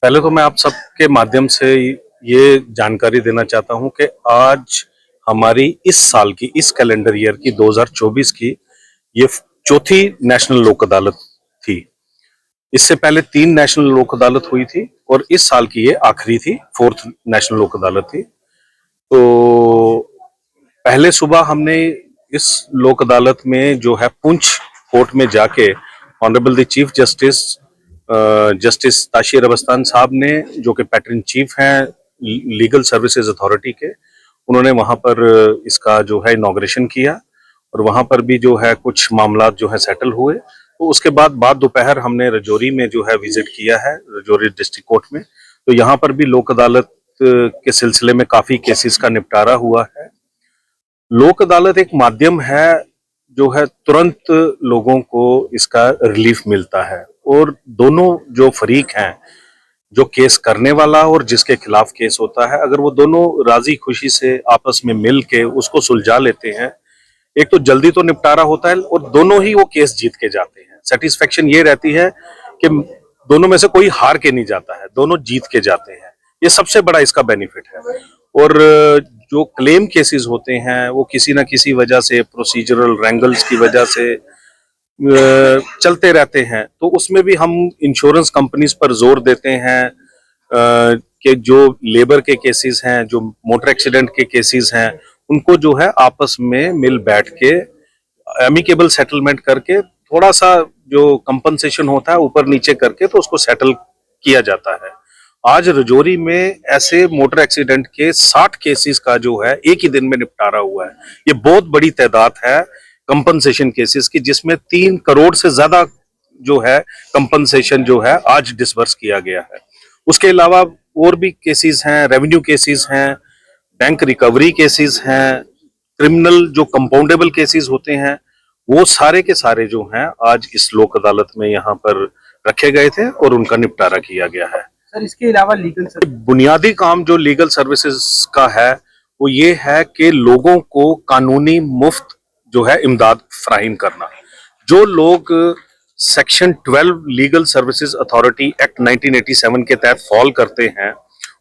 पहले तो मैं आप सबके माध्यम से ये जानकारी देना चाहता हूं कि आज हमारी इस साल की, इस कैलेंडर ईयर की 2024 की ये चौथी नेशनल लोक अदालत थी। इससे पहले 3 नेशनल लोक अदालत हुई थी और इस साल की ये आखिरी थी, 4th नेशनल लोक अदालत थी। तो पहले सुबह हमने इस लोक अदालत में जो है पुंछ कोर्ट में जाके honourable the chief justice justice Tashi Rabstan साहब ने, जो कि पैटर्न चीफ हैं लीगल सर्विसेज अथॉरिटी के, उन्होंने वहां पर इसका जो है इनॉग्रेशन किया और वहां पर भी जो है कुछ मामला जो है सेटल हुए। तो उसके बाद दोपहर हमने रजौरी में जो है विजिट किया है, रजौरी डिस्ट्रिक्ट कोर्ट में। तो यहाँ पर भी लोक अदालत के सिलसिले में काफी केसेस का निपटारा हुआ है। लोक अदालत एक माध्यम है जो है तुरंत लोगों को इसका रिलीफ मिलता है, और दोनों जो फरीक हैं, जो केस करने वाला और जिसके खिलाफ केस होता है, अगर वो दोनों राजी खुशी से आपस में मिल के उसको सुलझा लेते हैं, एक तो जल्दी तो निपटारा होता है और दोनों ही वो केस जीत के जाते हैं। सेटिस्फेक्शन ये रहती है कि दोनों में से कोई हार के नहीं जाता है, दोनों जीत के जाते हैं। ये सबसे बड़ा इसका बेनिफिट है। और जो क्लेम केसेस होते हैं वो किसी ना किसी वजह से, प्रोसीजरल रैंगल्स की वजह से चलते रहते हैं। तो उसमें भी हम इंश्योरेंस कंपनीज पर जोर देते हैं कि जो लेबर के केसेस हैं, जो मोटर एक्सीडेंट के केसेस हैं, उनको जो है आपस में मिल बैठ के एमिकेबल सेटलमेंट करके थोड़ा सा जो कंपनसेशन होता है ऊपर नीचे करके तो उसको सेटल किया जाता है। आज रजौरी में ऐसे मोटर एक्सीडेंट के 60 केसेस का जो है एक ही दिन में निपटारा हुआ है। ये बहुत बड़ी तादाद है कंपनसेशन केसेस की, जिसमें 3 करोड़ से ज्यादा जो है कंपनसेशन जो है आज डिसबर्स किया गया है। उसके अलावा और भी केसेस हैं, रेवेन्यू केसेस हैं, बैंक रिकवरी केसेस हैं, क्रिमिनल जो कंपाउंडेबल केसेस होते हैं, वो सारे के सारे जो हैं आज इस लोक अदालत में यहाँ पर रखे गए थे और उनका निपटारा किया गया है। सर, इसके अलावा लीगल बुनियादी काम जो लीगल सर्विसेज का है वो ये है कि लोगों को कानूनी मुफ्त जो है इमदाद फराहिम करना। जो लोग section 12 legal services authority act 1987 के तहत फॉल करते हैं,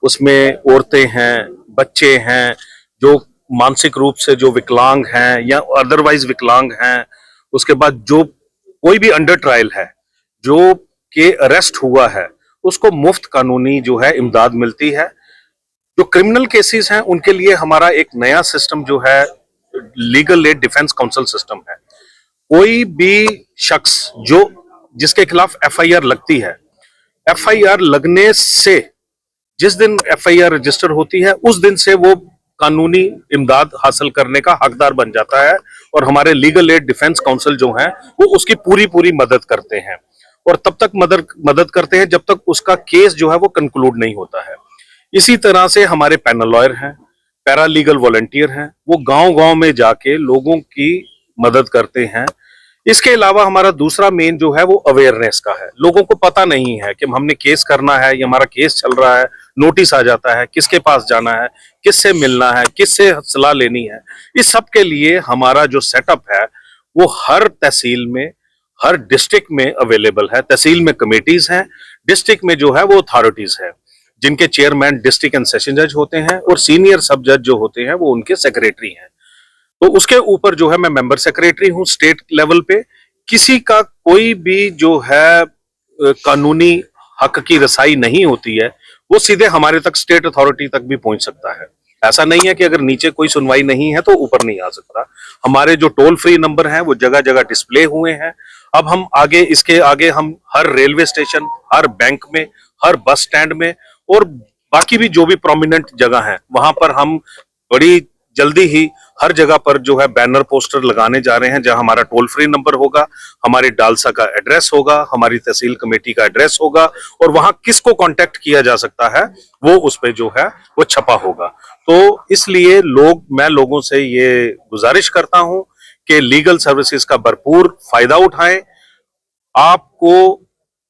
उसमें औरतें हैं, बच्चे हैं, जो मानसिक रूप से जो विकलांग हैं या अदरवाइज विकलांग हैं, उसके बाद जो कोई भी अंडर ट्रायल है, जो के अरेस्ट हुआ है, उसको मुफ्त कानूनी जो है इमदाद मिलती है। जो क्रिमिनल केसेस हैं उनके लिए हमारा एक नया सिस्टम जो है legal aid defence council system है। कोई भी शख्स जो जिसके खिलाफ एफआईआर लगती है, एफआईआर लगने से जिस दिन एफआईआर रजिस्टर होती है उस दिन से वो कानूनी इमदाद हासिल करने का हकदार बन जाता है, और हमारे लीगल एड डिफेंस काउंसिल जो है वो उसकी पूरी मदद करते हैं, और तब तक मदद करते हैं जब तक उसका केस जो है वो कंक्लूड नहीं होता है। इसी तरह से हमारे पैनल लॉयर हैं, पैरा लीगल वॉलंटियर हैं, वो गांव-गांव में जाके लोगों की मदद करते हैं। इसके अलावा हमारा दूसरा मेन जो है वो अवेयरनेस का है। लोगों को पता नहीं है कि हमने केस करना है या हमारा केस चल रहा है, नोटिस आ जाता है, किसके पास जाना है, किससे मिलना है, किससे सलाह लेनी है। इस सब के लिए हमारा जो सेटअप है वो हर तहसील में, हर डिस्ट्रिक्ट में अवेलेबल है। तहसील में कमेटीज हैं, डिस्ट्रिक्ट में जो है वो अथॉरिटीज है, जिनके चेयरमैन डिस्ट्रिक्ट एंड सेशन जज होते हैं, और सीनियर सब जज जो होते हैं वो उनके सेक्रेटरी हैं। तो उसके ऊपर जो है मैं मेंबर सेक्रेटरी हूं स्टेट लेवल पे। किसी का कोई भी जो है कानूनी हक की रसाई नहीं होती है, वो सीधे हमारे तक स्टेट अथॉरिटी तक भी पहुंच सकता है। ऐसा नहीं है कि अगर नीचे कोई सुनवाई नहीं है तो ऊपर नहीं आ सकता। हमारे जो टोल फ्री नंबर हैं वो जगह जगह डिस्प्ले हुए हैं। अब हम आगे, इसके आगे हम हर रेलवे स्टेशन, हर बैंक में, हर बस स्टैंड में और बाकी भी जो भी प्रोमिनेंट जगह है वहां पर हम बड़ी जल्दी ही हर जगह पर जो है बैनर पोस्टर लगाने जा रहे हैं, जहां हमारा टोल फ्री नंबर होगा, हमारी डालसा का एड्रेस होगा, हमारी तहसील कमेटी का एड्रेस होगा, और वहां किसको कांटेक्ट किया जा सकता है वो उस पे जो है वो छपा होगा। तो इसलिए मैं लोगों से ये गुजारिश करता हूं कि लीगल सर्विसेज का भरपूर फायदा उठाएं। आपको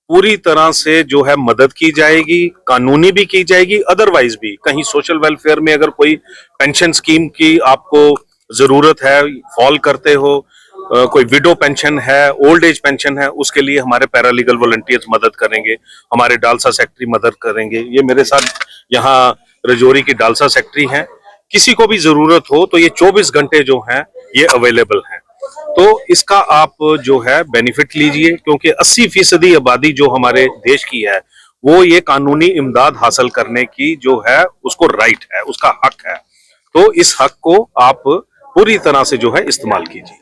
पूरी तरह से जो है मदद की जाएगी, कानूनी भी की जाएगी, अदरवाइज भी कहीं सोशल वेलफेयर में अगर कोई पेंशन स्कीम की आपको जरूरत है, फॉल करते हो, कोई विडो पेंशन है, ओल्ड एज पेंशन है, उसके लिए हमारे पैरालीगल वॉलंटियर्स मदद करेंगे, हमारे डालसा सेक्रेटरी मदद करेंगे। ये मेरे साथ यहाँ रजौरी की डालसा सेक्रेटरी हैं। किसी को भी जरूरत हो तो ये 24 घंटे जो हैं ये अवेलेबल हैं। तो इसका आप जो है बेनिफिट लीजिए, क्योंकि 80% आबादी जो हमारे देश की है वो ये कानूनी इमदाद हासिल करने की जो है उसको राइट है, उसका हक है। तो इस हक को आप पूरी तरह से जो है इस्तेमाल कीजिए।